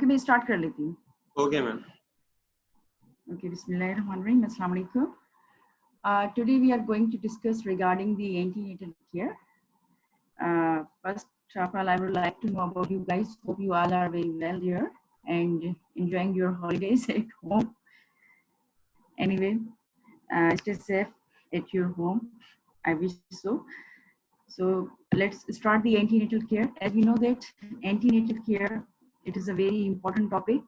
Okay मैं start कर लेती हूँ. Okay ma'am. Okay, Bismillahirrahmanirrahim. Assalamu alaikum. Today we are going to discuss regarding the antenatal care. First of all, I would like to know about you guys. Hope you all are very well here and enjoying your holidays at home. Anyway, stay safe at your home. I wish so. So let's start the antenatal care. As we know that antenatal care, it is a very important topic.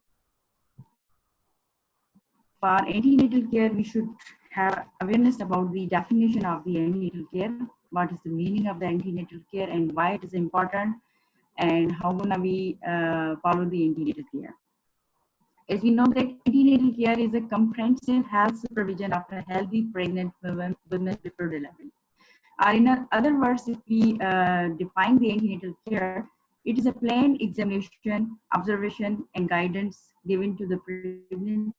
For antenatal care, we should have awareness about the definition of the antenatal care, what is the meaning of the antenatal care and why it is important, and how gonna we follow the antenatal care. As we know that antenatal care is a comprehensive health supervision of a healthy pregnant women before delivery. Or in other words, if we define the antenatal care, it is a planned examination, observation, and guidance given to the pregnant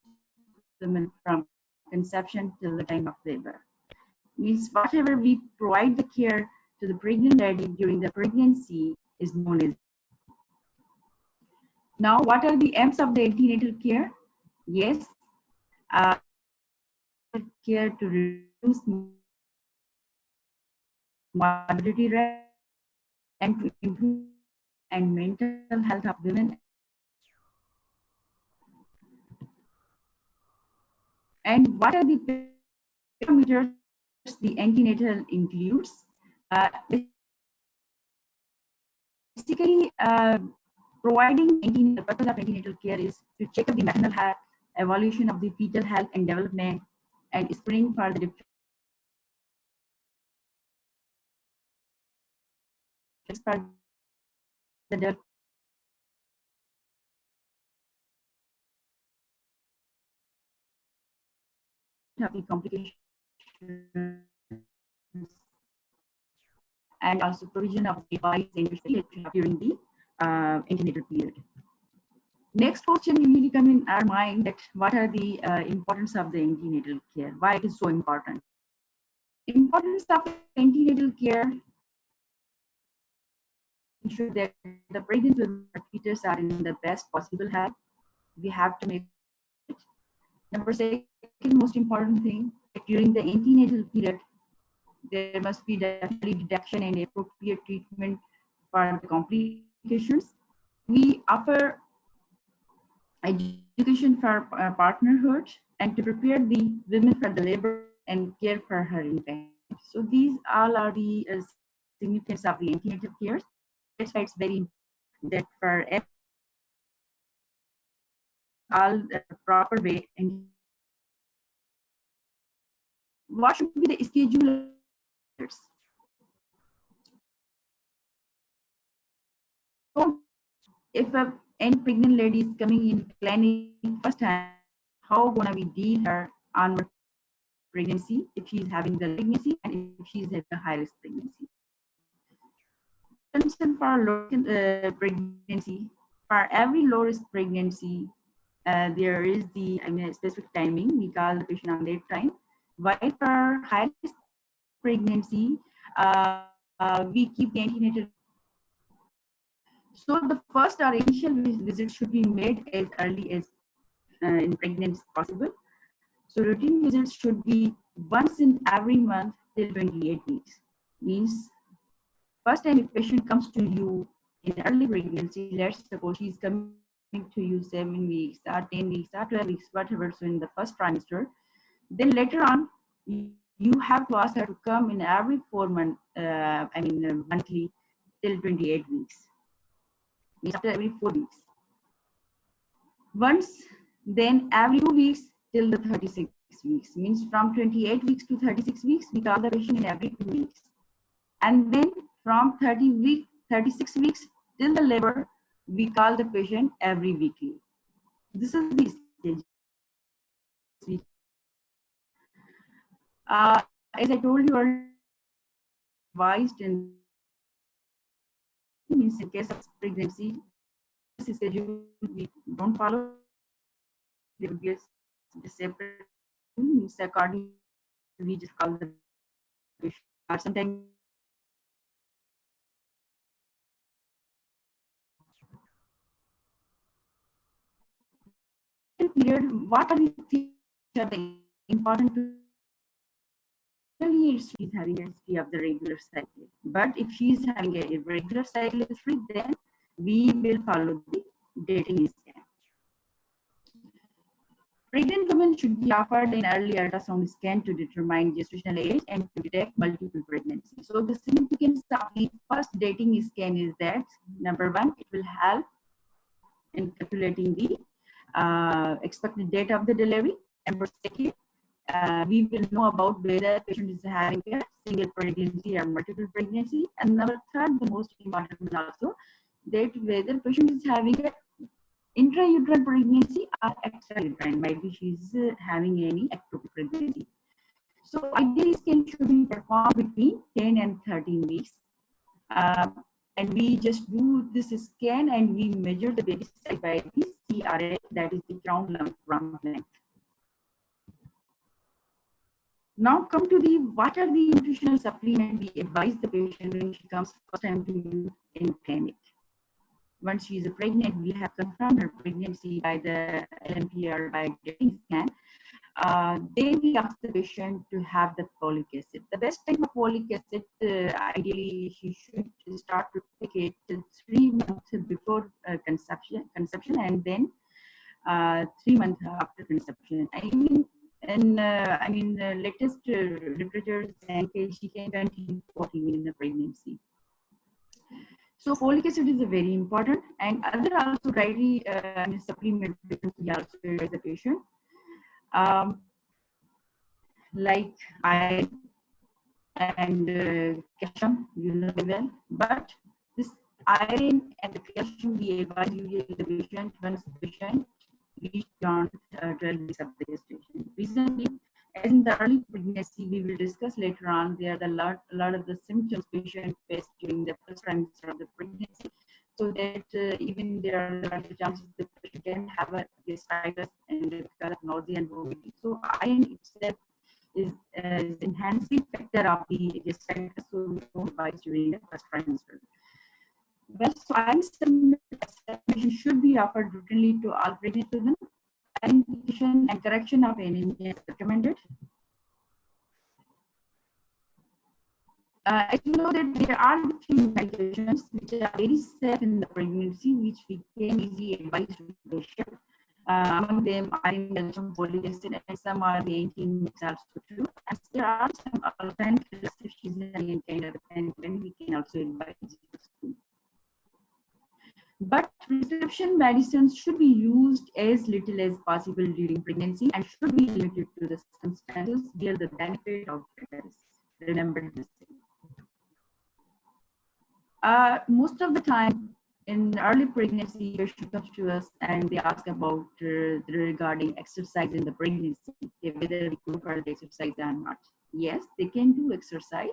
women from conception till the time of labor. Means whatever we provide the care to the pregnant lady during the pregnancy is known as. Now, what are the aims of the antenatal care? Yes, care to reduce morbidity rate and to improve and mental health of women. And what are the parameters the antenatal includes? Basically, providing the purpose of antenatal care is to check up the maternal health, evaluation of the fetal health and development, and screening for the different of the complications and also provision of device during the antenatal period. Next question usually come in our mind that what are the importance of the antenatal care? Why it is so important? Importance of antenatal care ensure that the pregnant fetus are in the best possible health. We have to make it. Number second, most important thing, during the antenatal period, there must be definitely detection and appropriate treatment for the complications. We offer education for partnerhood and to prepare the women for the labor and care for her infant. So these all are the significance of the antenatal care. That's why it's very important that for all the proper way. And what should be the schedule? So if any pregnant lady is coming in clinic first time, how gonna we deal her on pregnancy if she's having the pregnancy and if she's at the high risk pregnancy. For low pregnancy, for every low risk pregnancy, there is the specific timing. We call the patient on that time. While for high risk pregnancy, we keep the antenatal. So the first or initial visit should be made as early as in pregnancy possible. So routine visits should be once in every month till 28 weeks. Means first time if patient comes to you in early pregnancy, let's suppose she's coming to you 7 weeks or 10 weeks or 12 weeks, whatever, so in the first trimester, then later on, you have to ask her to come in every 4 months, monthly till 28 weeks. Means after every 4 weeks. Once, then every 2 weeks till the 36 weeks. Means from 28 weeks to 36 weeks, we call the patient in every 2 weeks. And then from 36 weeks till the labor, we call the patient every weekly. This is the stage. As I told you earlier, advised in means in case of pregnancy, this schedule we don't follow. They will get separate means according we just call the patient. Or sometimes antenatal period, what are the things which are the important to generally she's having a history of the regular cycle. But if she's having a irregular cycle history, then we will follow the dating scan. Pregnant women should be offered an early ultrasound scan to determine gestational age and to detect multiple pregnancies. So the significance of the first dating scan is that, number one, it will help in calculating the expected date of the delivery. Number second, we will know about whether patient is having a single pregnancy or multiple pregnancy. And number third, the most important one also, that whether patient is having a intrauterine pregnancy or extrauterine, maybe she's having any ectopic pregnancy. So ideally scan should be performed between 10 and 13 weeks. And we just do this scan and we measure the baby size by the CRA, that is the crown rump length. Now come to the, what are the nutritional supplements we advise the patient when she comes first time to you in clinic. Once she is pregnant, we have confirmed her pregnancy by the LMP or by dating scan. Then we ask the patient to have the folic acid. The best time of folic acid, ideally, she should start to take it 3 months before conception, and then 3 months after conception. I mean, latest literature saying she can continue working in the pregnancy. So folic acid is very important, and other also dietary supplement we also as a patient, like iron and calcium, you know well. But this iron and the calcium we advise usually the patient once the patient reached beyond 12 weeks of the gestation. Recently, as in the early pregnancy, we will discuss later on, there are a lot of the symptoms patient face during the first trimester of the pregnancy, so that even there are the chances the patient can have a gastritis and because of nausea and vomiting. So iron itself is enhancing factor of the gastritis, so we don't advise during the first trimester. Well, so iron supplementation should be offered routinely to all pregnant women. Identification and correction of anemia is recommended. As you know that there are a few medications which are very safe in the pregnancy, which we can easily advise to the patient. Among them, iron, calcium, folic acid, and some are the anti-mix also true. And there are some alternatives if she's having any kind of pain, then we can also advise. But prescription medicines should be used as little as possible during pregnancy and should be limited to the circumstances where the benefit of it is. Remember this thing. Most of the time in early pregnancy, patient comes to us and they ask about regarding exercise in the pregnancy, whether we go for the exercise or not. Yes, they can do exercise.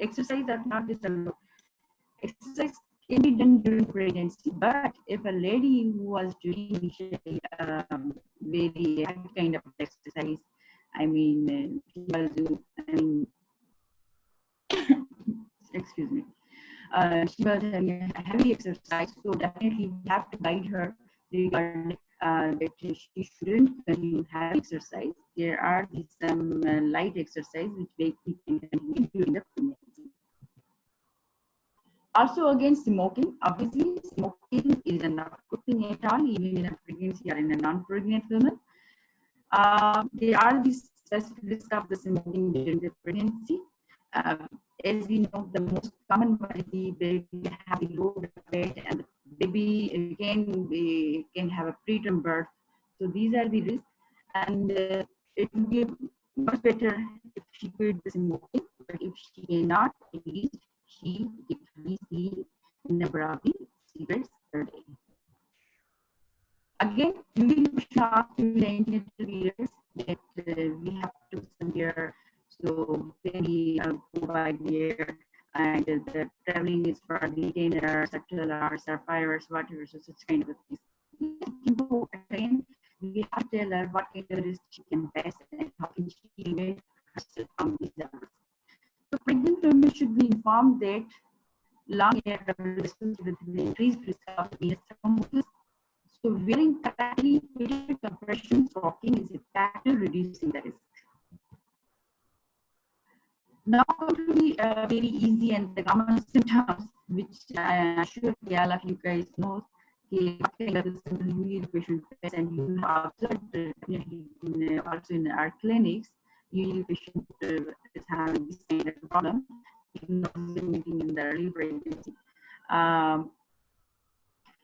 Exercise are not disallowed. Exercise can be done during pregnancy, but if a lady who was doing very heavy kind of exercise, excuse me, she was having a heavy exercise, so definitely we have to guide her regarding that she shouldn't continue heavy exercise. There are some light exercise which we can continue during the pregnancy. Also, again, smoking. Obviously, smoking is not good thing at all, even in a pregnancy or in a non-pregnant woman. There are these specific risks of the smoking during the pregnancy. As we know, the most common one is the baby have the low weight, and the baby can have a preterm birth. So these are the risks, and it would be much better if she quit the smoking. But if she cannot, at least she decrease the number of the cigarettes per day. Again, during the antenatal periods that we have to compare. So when we go by there, and the traveling is for the 10 hours, or 12 hours, or 5 hours, whatever, so such kind of things. Again, we have to tell her what kind of risk she can face and how can she limit herself from these hours. So pregnant women should be informed that long hair is associated with the increased risk of venous thrombosis. So wearing correctly fitted compression stocking is effective reducing the risk. Now come to the very easy and the common symptoms, which I'm sure all of you guys know what kind of symptoms usually the patient face, and you have observed definitely also in our clinics. Usually patient is having this kind of problem, nausea vomiting in the early pregnancy.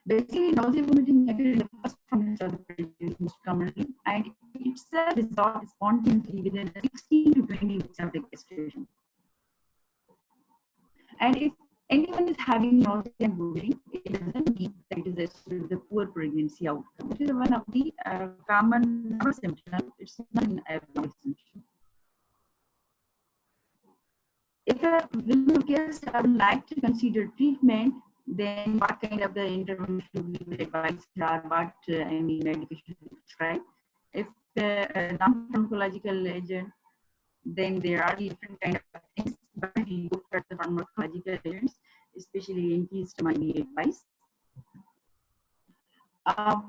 Basically, nausea vomiting occurs in the first 4 minutes of the pregnancy most commonly, and it's a result spontaneously within 16 to 20 weeks of the gestation. And if anyone is having nausea and vomiting, it doesn't mean that it is a poor pregnancy outcome. It is one of the common symptoms. It's not an abnormal symptom. If a woman would like to consider treatment, then what kind of the intervention we will advise her, what medication to prescribe. If the non-pharmacological agent, then there are different kind of things, but we look at the pharmacological agents, especially antihistamine advice. Other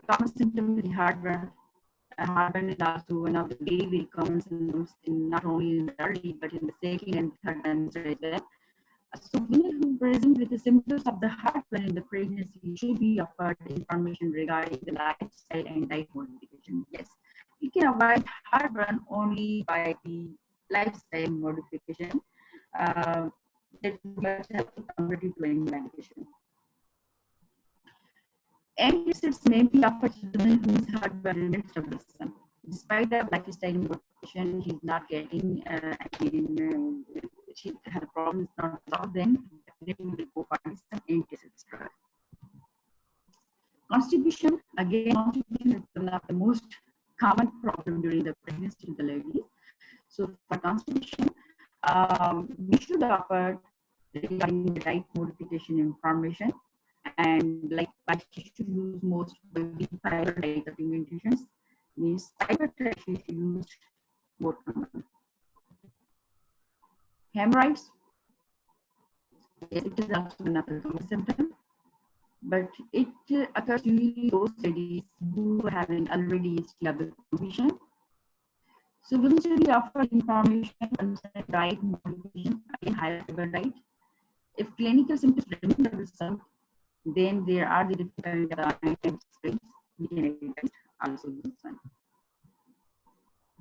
common symptoms is heartburn. Heartburn is also one of the very, very common symptoms, not only in the early, but in the second and third trimester as well. So women who present with the symptoms of the heartburn in the pregnancy should be offered information regarding the lifestyle and diet modification. Yes, we can avoid heartburn only by the lifestyle modification that must have to convert to any medication. Antidepressants may be offered to the women whose heartburn remains troublesome. Despite the lifestyle modification, she's not getting, her problem is not solved, then definitely will go for some antidepressants drug. Constipation, again, constipation is one of the most common problem during the pregnancy to the ladies. So for constipation, we should offer regarding the diet modification information, and like she should use most fiber diet supplementations. Means fiber diet she should use more common. Hemorrhoids, yes, it is also another common symptom, but it occurs usually those ladies who have an already established condition. So women should be offered information on diet modification, again higher fiber diet. If clinical symptoms remain troublesome, then there are the different items we can advise also this one.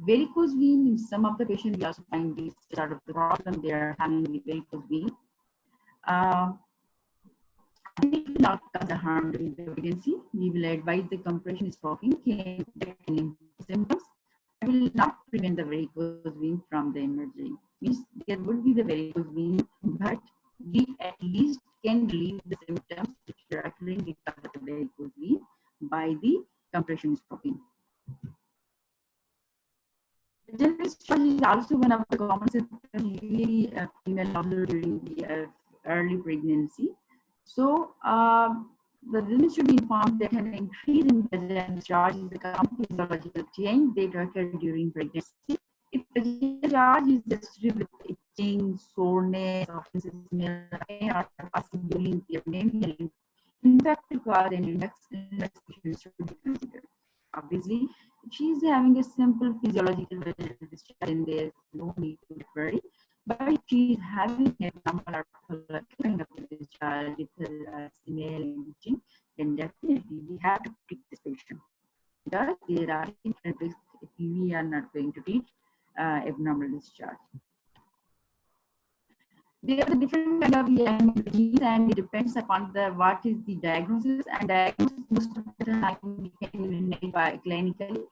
Varicose vein, in some of the patients we also find this sort of the problem they are having with varicose vein. It will not cause a harm during the pregnancy. We will advise the compression stocking can detect any symptoms. It will not prevent the varicose vein from the emerging. Means there would be the varicose vein, but we at least can relieve the symptoms which are occurring because of the varicose vein by the compression stocking. General discharge is also one of the common symptoms usually female observed during the early pregnancy. So the women should be informed that an increase in vaginal discharge is a common physiological change that occurs during pregnancy. If vaginal discharge is associated with itching, soreness, often smell, or possibly anemia, in fact, to cause an investigation should be considered. Obviously, if she is having a simple physiological vaginal discharge, then there is no need to worry. But if she is having a normal or kind of discharge with smell and itching, then definitely we have to treat this patient. Because there are different risks if we are not going to treat abnormal discharge. There are different kind of disease, and it depends upon the what is the diagnosis, and diagnosis most of the time we can make by clinically.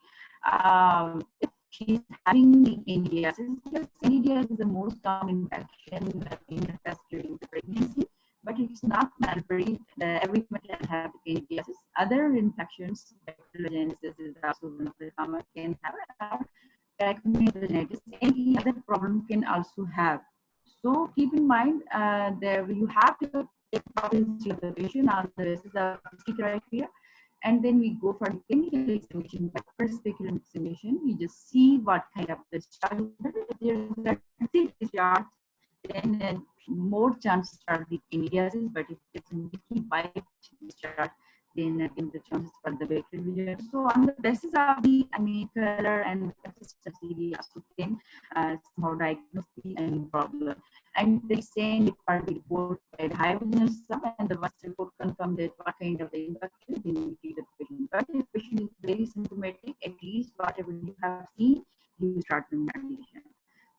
If she's having the candidiasis, because candidiasis is the most common infection that infects during the pregnancy, but it's not mandatory that everyone can have candidiasis. Other infections, bacteriogenesis is also one of the common can have, trichomoniasis, any other problem can also have. So keep in mind that you have to take history of the patient on the basis of history criteria, and then we go for the clinical examination. But for speculum examination, we just see what kind of discharge. If there is a discharge, then more chances are the candidiasis. But if it's a milky white discharge, then again the chances for the bacterial vagina. So on the basis of the color and consistency, we also can somehow diagnose the problem. And they send it for the report at high vaginal sum, and the once report confirm that what kind of the infection, then we treat the patient. But if the patient is very symptomatic, at least whatever you have seen, you start the medication.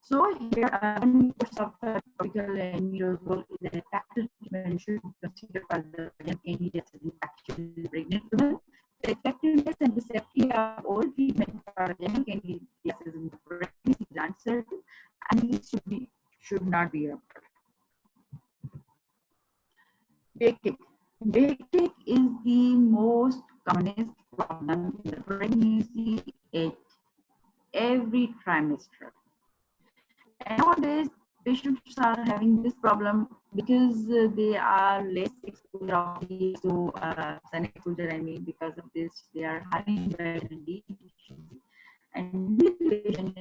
So here, when we of topical and imidazole is an effective treatment should be considered for the candidiasis infection in pregnant women. The effectiveness and the safety of all treatment for candidiasis in pregnancy is uncertain, and these should not be avoided. Backache. Backache is the most commonest problem in the pregnancy at every trimester. And nowadays, patients are having this problem because they are less exposure of the sun exposure. Because of this, they are having vitamin D deficiency. And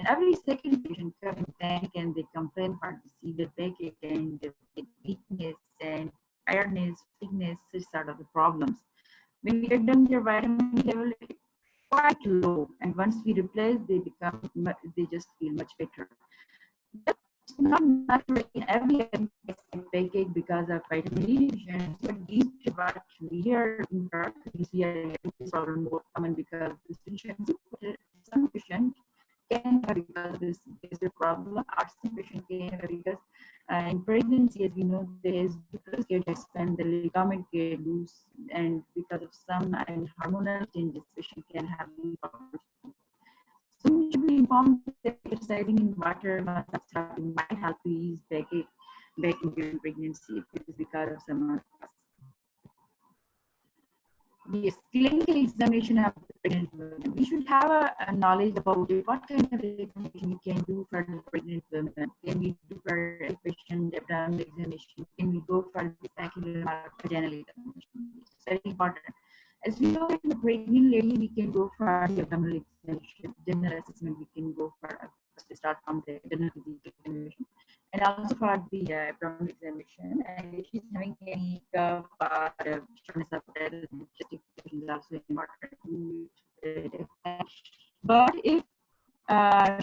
every second patient come in panic and they complain about the severe backache and weakness and tiredness, weakness, such sort of the problems. When we get done, their vitamin D level is quite low, and once we replace, they just feel much better. It's not natural in every backache because of vitamin D deficiency, but these what we hear in practice, we are problem more common because of this deficiency. Some patient can have because this is a problem, or some patient can have because in pregnancy, as we know, there is uterus get expand, the ligament get loose, and because of some hormonal changes, patient can have these problems. So we should be informed that exercising in water might help to ease backache during pregnancy if it is because of some cause. Yes, clinical examination of the pregnant women. We should have a knowledge about it. What kind of examination we can do for the pregnant women? Can we do for a patient abdominal examination? Can we go for the sacral or vaginal examination? It's very important. As we know, in the pregnant lady, we can go for the abdominal examination, general assessment. We can go for to start from the general physical examination, and also for the abdominal examination. And if she's having any cough or shortness of breath, chest infection is also important. But if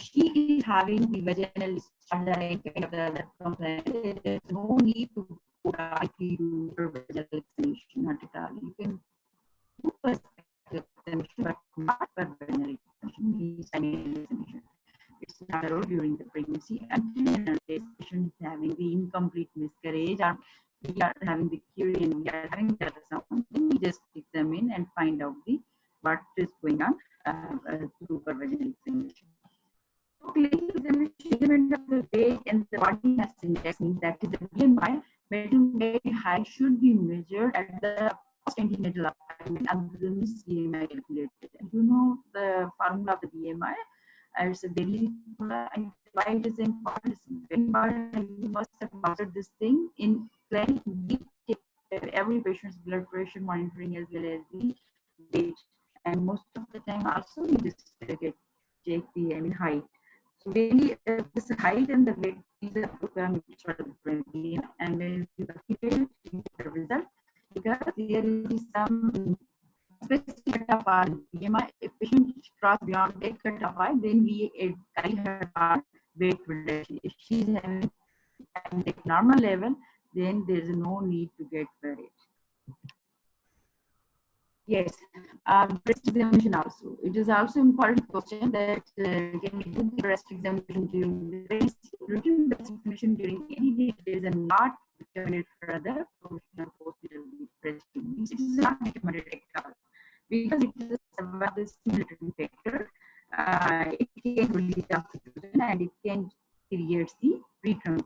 she is having the vaginal discharge or any kind of the other complaint, there's no need to go directly to her vaginal examination, not at all. You can do a examination, but not for vaginal examination. It's not allowed during the pregnancy until this patient is having the incomplete miscarriage, or we are having the urine, we are having the ultrasound. Then we just examine and find out what is going on through vaginal examination. So clinical examination, measurement of the weight and the body mass index, means that is the BMI. Maternal height should be measured at the post-antenatal appointment and the BMI calculated. And you know the formula of the BMI. It's a daily formula, and why it is important. It's very important. You must have mastered this thing in clinic. We take every patient's blood pressure monitoring as well as the weight, and most of the time also we just check the height. So really, this height and the weight, these are the parameters for the brain, and when you calculate the result, because there is some specific cutoff BMI. If patient cross beyond that cutoff, then we guide her for weight reduction. If she is having at normal level, then there is no need to get worried. Yes, breast examination also. It is also important question that can we do the breast examination during the pregnancy? Routine breast examination during any days are not recommended for other professional post-natal breastfeeding. It is not recommended at all because it is a stimulating factor. It can release oxytocin and it can create the preterm.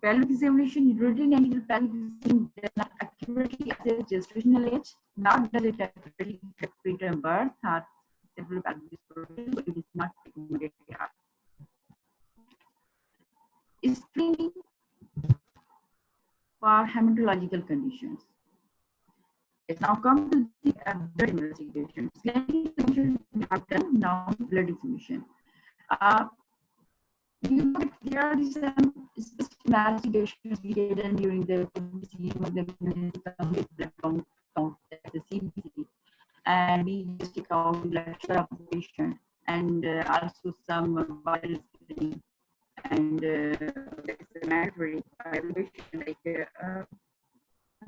Pelvic examination, routine antenatal pelvic examination does not accurately assess gestational age, nor does it accurately detect preterm birth or several pelvic disorders, so it is not recommended here. Screening for hematological conditions. Let's now come to the blood investigation. Screening examination after now blood examination. There are some specific investigations we did during the pregnancy, one of them is the complete blood count, that's the CBC, and we just take out the blood sugar of the patient, and also some viral screening, and that's a mandatory evaluation like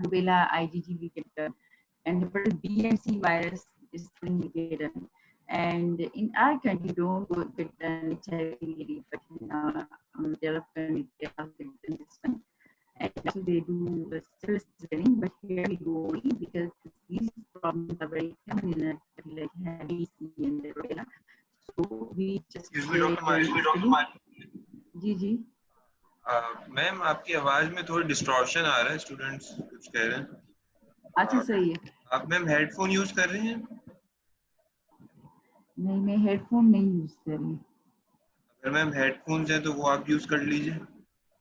rubella, IgG we get done, and hepatitis B and C virus is screening we get done. And in our country, don't get done HIV, but in developed countries, they also get done this one. And also they do the cell screening, but here we do only because these problems are very common in a country like HIV, C, and the rubella. So we just जी ma'am आपकी आवाज में थोड़ी distortion आ रहा है, students कुछ कह रहे हैं. अच्छा सही है. आप मैम हेडफोन यूज कर रही हैं? नहीं, मैं हेडफोन नहीं यूज कर रही. अगर मैम हेडफोन्स हैं तो वो आप यूज कर लीजिए,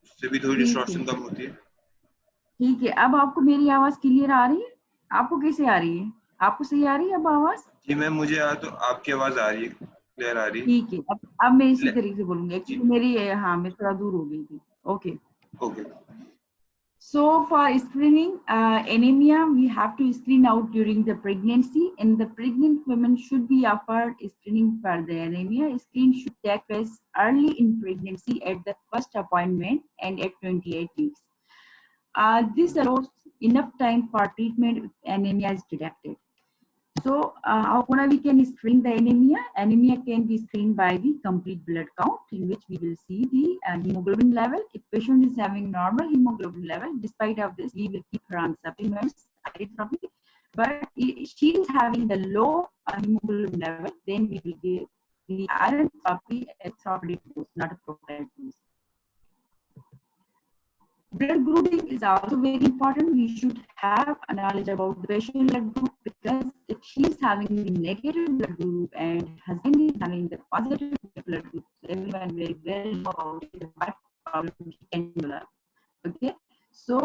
उससे भी थोड़ी डिस्टॉर्शन कम होती है. ठीक है. अब आपको मेरी आवाज क्लियर आ रही है? आपको कैसे आ रही है? आपको सही आ रही है अब आवाज? जी मैम, मुझे तो आपकी आवाज आ रही है, क्लियर आ रही है. ठीक है. अब मैं इसी तरीके से बोलूंगी. एक्चुअली मेरी मैं थोड़ा दूर हो गई थी. Okay. So for screening anemia, we have to screen out during the pregnancy, and the pregnant women should be offered screening for the anemia. Screening should take place early in pregnancy at the first appointment and at 28 weeks. This allows enough time for treatment if anemia is detected. So how we can screen the anemia? Anemia can be screened by the complete blood count, in which we will see the hemoglobin level. If patient is having normal hemoglobin level, despite of this, we will keep her on supplements, but if she is having the low hemoglobin level, then we will give the iron therapy as therapeutic dose, not a prophylactic dose. Blood grouping is also very important. We should have a knowledge about the patient blood group, because if she is having the negative blood group and husband is having the positive blood group, everyone very well know about it, what problem he can develop. Okay, so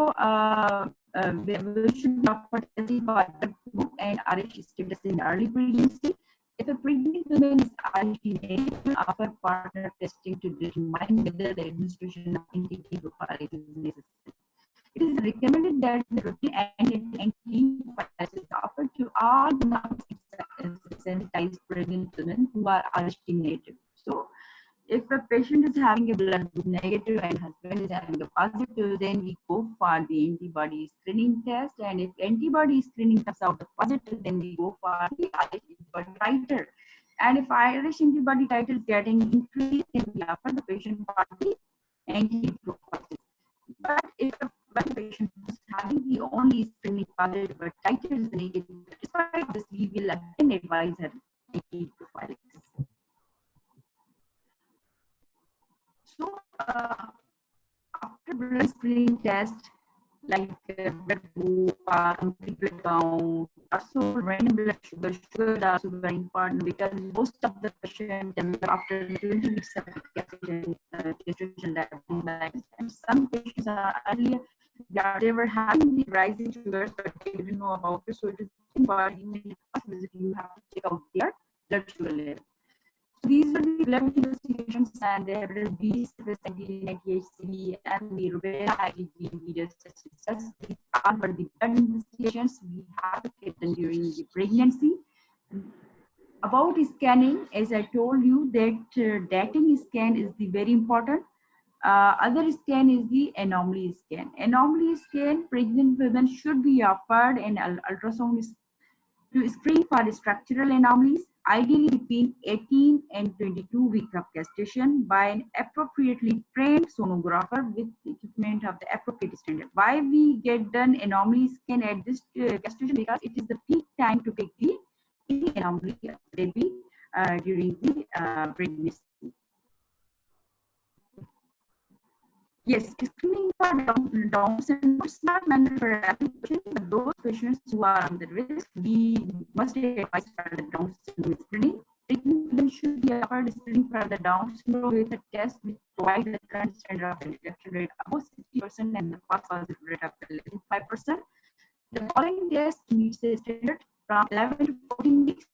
we should offer testing for blood group and RH status in early pregnancy. If a pregnant woman is RhD-negative, offer partner testing to determine whether the administration of antiviral is necessary. It is recommended that the routine antiviral is offered to all sensitized pregnant women who are RhD-negative. So, if a patient is having a blood group negative and husband is having a positive, then we go for the antibody screening test. And if antibody screening comes out positive, then we go for the Irish antibody titer. And if Irish antibody titer is getting increased, then we offer the patient for the antibody. But if one patient is having the only screening positive but titer is negative, despite this, we will again advise her antibody. So, after blood screening test, like blood group, complete blood count, also random blood sugar, sugar is also very important, because most of the patients after 20 weeks of gestational diabetes, and some patients are earlier, they were having the rising sugars, but they didn't know about it. So it is important, in the first visit, you have to check out their blood sugar level. These are the blood investigations, and there will be THC and the rubella IgG. These are the blood investigations we have taken during the pregnancy. About scanning, as I told you, that dating scan is the very important. Other scan is the anomaly scan. Anomaly scan, pregnant women should be offered an ultrasound to screen for structural anomalies, ideally between 18 and 22 weeks of gestation, by an appropriately trained sonographer with equipment of the appropriate standard. Why we get done anomaly scan at this gestation? Because it is the peak time to take the anomaly baby during the pregnancy. Yes, screening for Down syndrome is not meant for every patient, but those patients who are on the risk, we must advise for the Down syndrome screening. Treatment should be offered screening for the Down syndrome with a test which provides the current standard of detection rate above 60% and the false positive rate of less than 5%. The following test meets the standard from 11 to 14 weeks.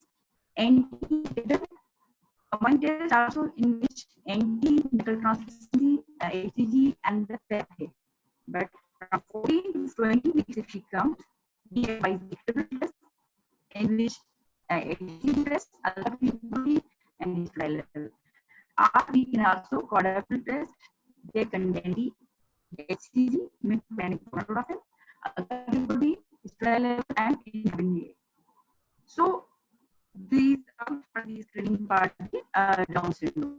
Common tests also in which antenatal translucency, HCG, and the PET. But from 14 to 20 weeks, if she comes, we advise the test in which HCG test, alloantibodies, and Israel level. Or we can also quadruple test, they contain the HCG, methylpanic gonadotropin, alloantibody, Israel level, and inhibin. So these are the screening part of the Down syndrome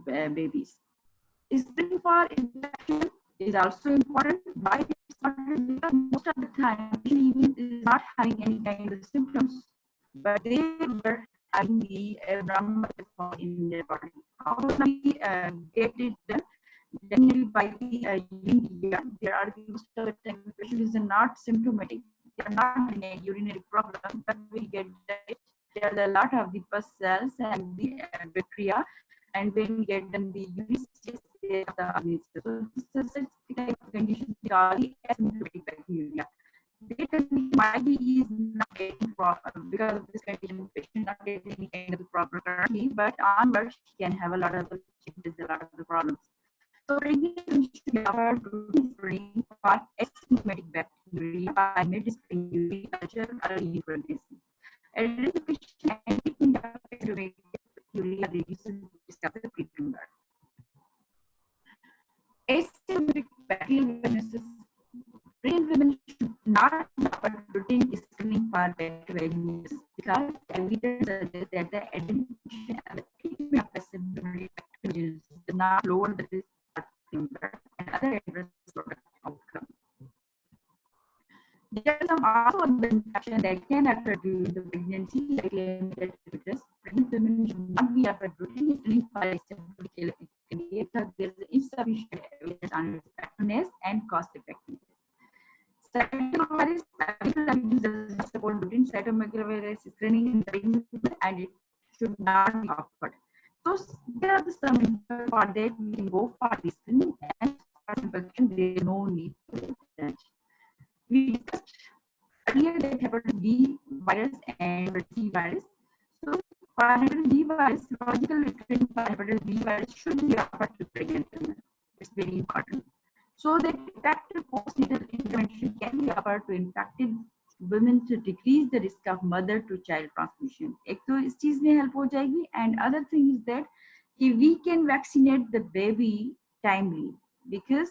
babies. Screening for infection is also important. Why it's important? Because most of the time, even is not having any kind of symptoms, but they were having the abnormal in their body. How do we get it done? Generally, by the urine, there are most of the time patients are not symptomatic. They are not having a urinary problem, but we get that there are a lot of the pus cells and the bacteria, and when we get them the urine of the organism. So this is such type of condition are the asymptomatic bacteria. The condition might be is not getting because of this condition, patient not getting any kind of the problem currently, but onwards she can have a lot of the changes, a lot of the problems. So pregnant women should be offered routine screening for asymptomatic bacteria by administering urine culture early in pregnancy. Identification and treatment of asymptomatic bacteria reduces the risk of the preterm birth. Asymptomatic bacterial illnesses. Pregnant women should not offer routine screening for bacterial because evidence suggests that the identification and the treatment of asymptomatic bacterial does not lower the risk of preterm birth and other adverse outcomes. There are some also other infections that can occur during the pregnancy, like limited fetus. Pregnant women should not be offered routine screening for asymptomatic because there is insufficient evidence on its effectiveness and cost effectiveness. Cytomegalovirus, does not support routine cytomegalovirus screening in pregnant women, and it should not be offered. So there are some for that we can go for the screening, and for infection there is no need to that. We discussed earlier that hepatitis B virus and hepatitis C virus. So for hepatitis B virus, logical screening for hepatitis B virus should be offered to pregnant women. It's very important. So that effective postnatal intervention can be offered to infected women to decrease the risk of mother to child transmission. एक तो इस चीज में help हो जाएगी, and other thing is that we can vaccinate the baby timely because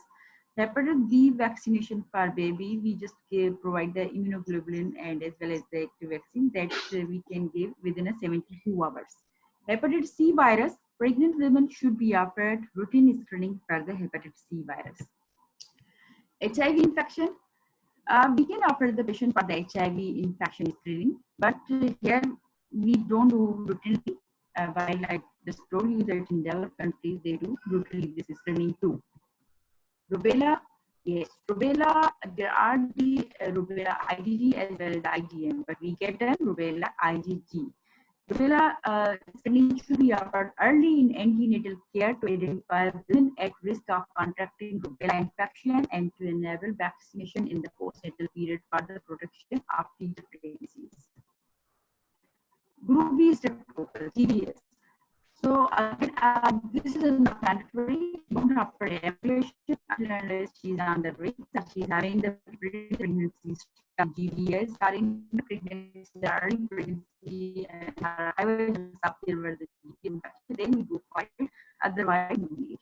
hepatitis B vaccination for baby, we just provide the immunoglobulin and as well as the active vaccine that we can give within a 72 hours. Hepatitis C virus, pregnant women should be offered routine screening for the hepatitis C virus. HIV infection, we can offer the patient for the HIV infection screening, but here we don't do routinely. While I just told you that in developed countries they do routinely this screening too. Rubella, yes, rubella, there are the rubella IgG as well as IgM, but we get them rubella IgG. Rubella screening should be offered early in antenatal care to identify women at risk of contracting rubella infection and to enable vaccination in the postnatal period for the protection of future pregnancies. Group B streptococcus, GBS. So this is not mandatory. You don't have for evaluation unless she's on the risk that she's having the pregnancies from GBS, having the pregnancy, the early pregnancy, and I will stop there where the infection. Then we go for it. Otherwise, no need.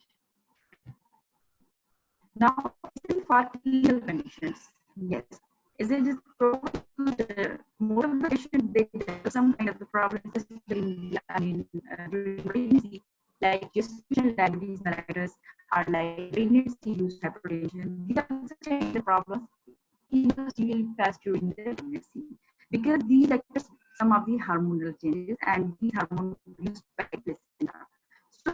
Now, for clinical conditions, yes. Is it just the motivation they have some kind of the problems during pregnancy, like gestational diabetes, mellitus, or like pregnancy-induced hypertension? These are such kind of problems you will pass during the pregnancy because these are just some of the hormonal changes and these hormones produced by placenta. So,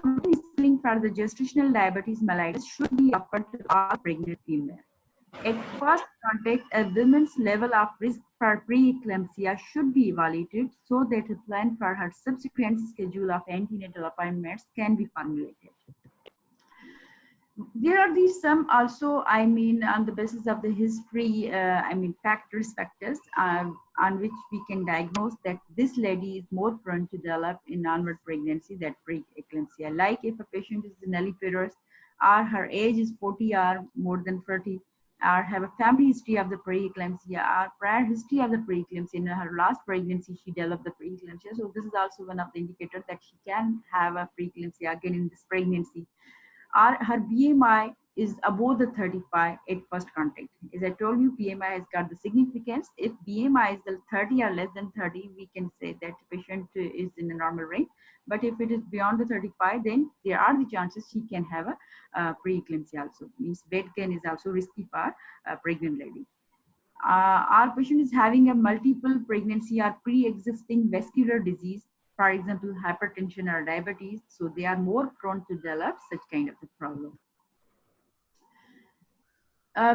screening for the gestational diabetes mellitus should be offered to all pregnant females. At first contact, a woman's level of risk for preeclampsia should be evaluated so that a plan for her subsequent schedule of antenatal appointments can be formulated. There are these some also, I mean, on the basis of the history, factors on which we can diagnose that this lady is more prone to develop in normal pregnancy than pre-eclampsia. Like if a patient is nulliparous, or her age is 40 or more than 30, or have a family history of the pre-eclampsia, or prior history of the pre-eclampsia. In her last pregnancy, she developed the pre-eclampsia. So this is also one of the indicators that she can have a pre-eclampsia again in this pregnancy. Her BMI is above the 35 at first contact. As I told you, BMI has got the significance. If BMI is the 30 or less than 30, we can say that patient is in a normal range. But if it is beyond the 35, then there are the chances she can have a preeclampsia also. Means weight gain is also risky for a pregnant lady. Our patient is having a multiple pregnancy or pre-existing vascular disease, for example, hypertension or diabetes, so they are more prone to develop such kind of a problem.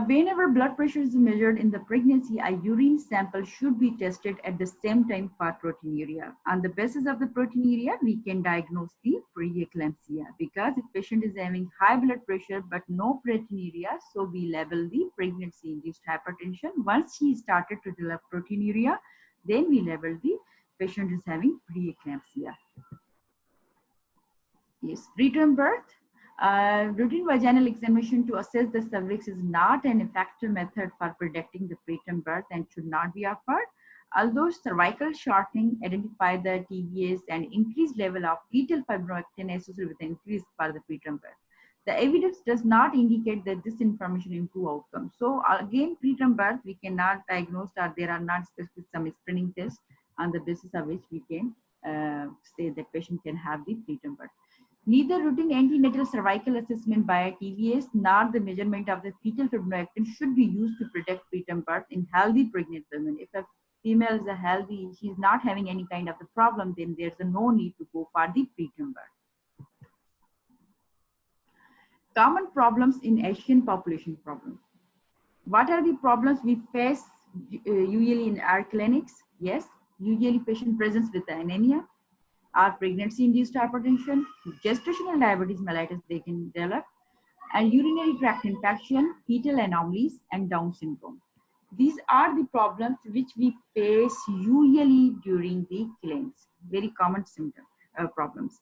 Whenever blood pressure is measured in the pregnancy, a urine sample should be tested at the same time for proteinuria. On the basis of the proteinuria, we can diagnose the preeclampsia, because if patient is having high blood pressure but no proteinuria, so we label the pregnancy-induced hypertension. Once she started to develop proteinuria, then we label the patient is having preeclampsia. Yes, preterm birth. Routine vaginal examination to assess the cervix is not an effective method for predicting the preterm birth and should not be offered. Although cervical shortening identify the TBS and increased level of fetal fibronectin associated with the increase for the preterm birth, the evidence does not indicate that this information improve outcome. So again, preterm birth we cannot diagnose, or there are not specific some screening tests on the basis of which we can say that patient can have the preterm birth. Neither routine antenatal cervical assessment by a TVS nor the measurement of the fetal fibronectin should be used to predict preterm birth in healthy pregnant women. If a female is a healthy, she's not having any kind of the problem, then there's no need to go for the preterm birth. Common problems in Asian population problem. What are the problems we face usually in our clinics? Yes, usually patient presents with anemia, or pregnancy-induced hypertension, gestational diabetes mellitus they can develop, and urinary tract infection, fetal anomalies, and Down syndrome. These are the problems which we face usually during the clinics, very common symptom problems.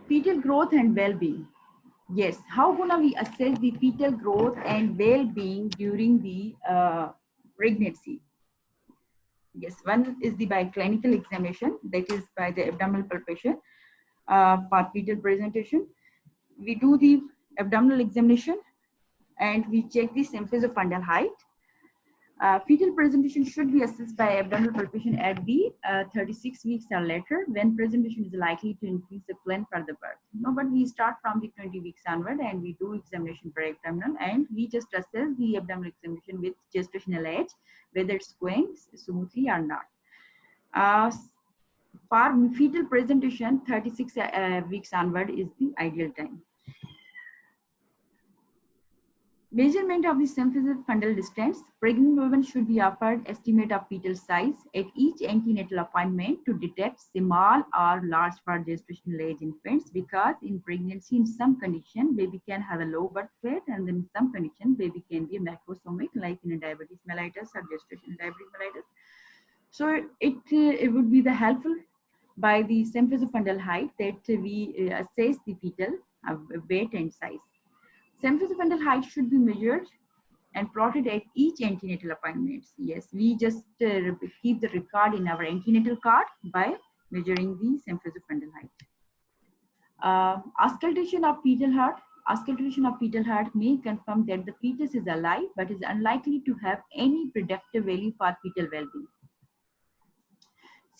Fetal growth and well-being. Yes, how gonna we assess the fetal growth and well-being during the pregnancy? Yes, one is the by clinical examination, that is by the abdominal palpation for fetal presentation. We do the abdominal examination and we check the symphysis-fundal height. Fetal presentation should be assessed by abdominal palpation at the 36 weeks or later, when presentation is likely to increase the plan for the birth. No, but we start from the 20 weeks onward and we do examination for abdominal, and we just assess the abdominal examination with gestational age, whether it's going smoothly or not. For fetal presentation, 36 weeks onward is the ideal time. Measurement of the symphysis-fundal distance. Pregnant women should be offered estimate of fetal size at each antenatal appointment to detect small or large for gestational age infants, because in pregnancy, in some condition, baby can have a low birth weight, and then in some condition, baby can be a macrosomic, like in a diabetes mellitus or gestational diabetes mellitus. So it would be the helpful by the symphysis-fundal height that we assess the fetal weight and size. Symphysis-fundal height should be measured and plotted at each antenatal appointment. Yes, we just keep the record in our antenatal card by measuring the symphysis-fundal height. Auscultation of fetal heart. Auscultation of fetal heart may confirm that the fetus is alive, but is unlikely to have any predictive value for fetal well-being.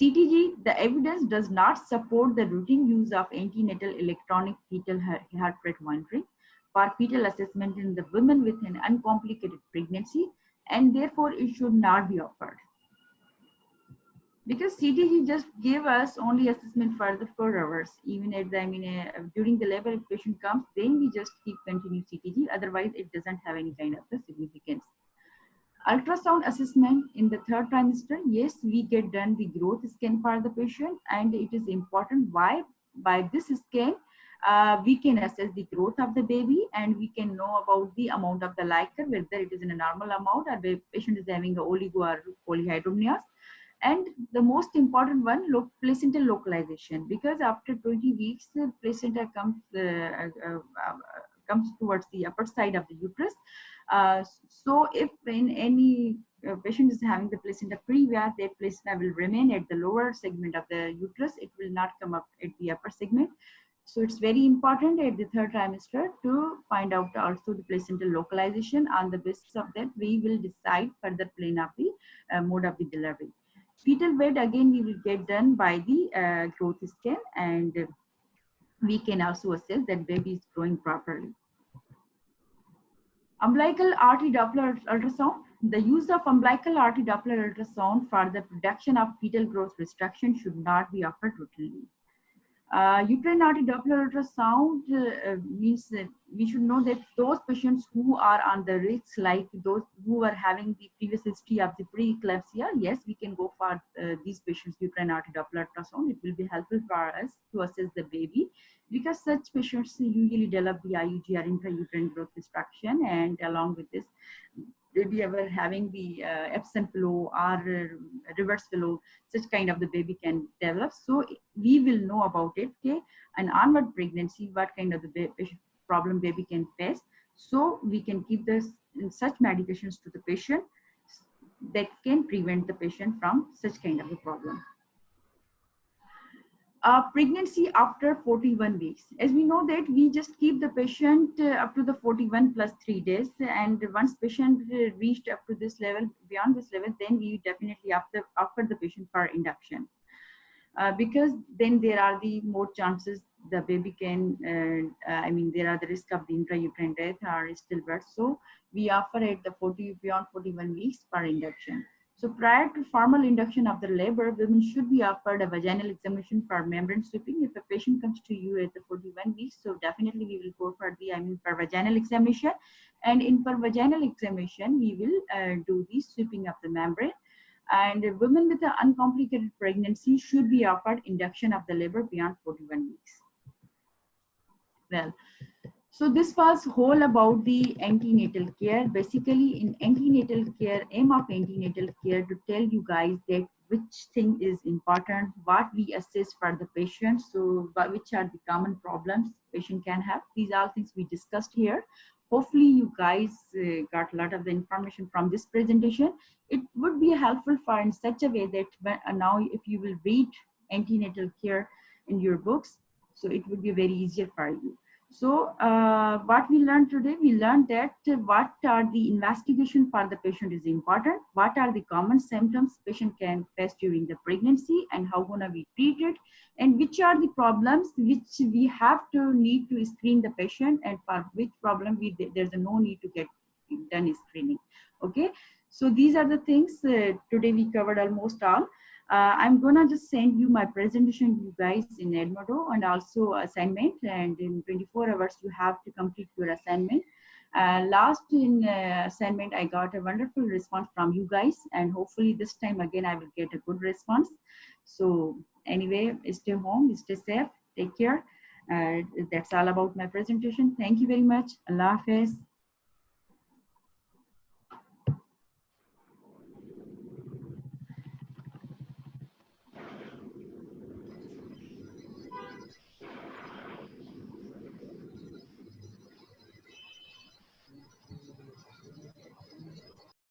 CTG, the evidence does not support the routine use of antenatal electronic fetal heart rate monitoring for fetal assessment in the women with an uncomplicated pregnancy, and therefore it should not be offered. Because CTG just gave us only assessment for the 4 hours. Even at the, during the labor, if patient comes, then we just keep continue CTG. Otherwise, it doesn't have any kind of the significance. Ultrasound assessment in the 3rd trimester. Yes, we get done the growth scan for the patient, and it is important. Why? By this scan, we can assess the growth of the baby, and we can know about the amount of the liquor, whether it is in a normal amount or the patient is having a oligo or polyhydramnios. And the most important one, placental localization, because after 20 weeks, the placenta comes towards the upper side of the uterus. So if in any patient is having the placenta previa, that placenta will remain at the lower segment of the uterus. It will not come up at the upper segment. So it's very important at the third trimester to find out also the placental localization. On the basis of that, we will decide further plan of the mode of the delivery. Fetal weight, again, we will get done by the growth scan, and we can also assess that baby is growing properly. Umbilical artery Doppler ultrasound. The use of umbilical artery Doppler ultrasound for the production of fetal growth restriction should not be offered routinely. Uterine artery Doppler ultrasound means that we should know that those patients who are on the risk, like those who are having the previous history of the preeclampsia, yes, we can go for these patients' uterine artery Doppler ultrasound. It will be helpful for us to assess the baby, because such patients usually develop the IUG or intrauterine growth restriction, and along with this, baby ever having the absent flow or reverse flow, such kind of the baby can develop. So we will know about it, okay, an onward pregnancy, what kind of the problem baby can face. So we can give this in such medications to the patient that can prevent the patient from such kind of a problem. Pregnancy after 41 weeks. As we know that we just keep the patient up to the 41 plus 3 days, and once patient reached up to this level, beyond this level, then we definitely offer the patient for induction. Because then there are the more chances the baby can, there are the risk of the intrauterine death or stillbirth. So we offer at the beyond 41 weeks for induction. So prior to formal induction of the labor, women should be offered a vaginal examination for membrane sweeping. If a patient comes to you at the 41 weeks, so definitely we will go for the, for vaginal examination. And in for vaginal examination, we will do the sweeping of the membrane. And women with an uncomplicated pregnancy should be offered induction of the labor beyond 41 weeks. Well, so this was whole about the antenatal care. Basically, in antenatal care, aim of antenatal care to tell you guys that which thing is important, what we assess for the patient, so which are the common problems patient can have. These are things we discussed here. Hopefully you guys got a lot of the information from this presentation. It would be helpful for in such a way that now if you will read antenatal care in your books, so it would be very easier for you. So what we learned today, we learned that what are the investigation for the patient is important, what are the common symptoms patient can face during the pregnancy, and how gonna we treat it, and which are the problems which we have to need to screen the patient, and for which problem there's no need to get done screening. Okay, so these are the things today we covered almost all. I'm gonna just send you my presentation, you guys, in Edmodo, and also assignment, and in 24 hours you have to complete your assignment. Last in assignment, I got a wonderful response from you guys, and hopefully this time again I will get a good response. So anyway, stay home, stay safe, take care. That's all about my presentation. Thank you very much. Allah Hafiz.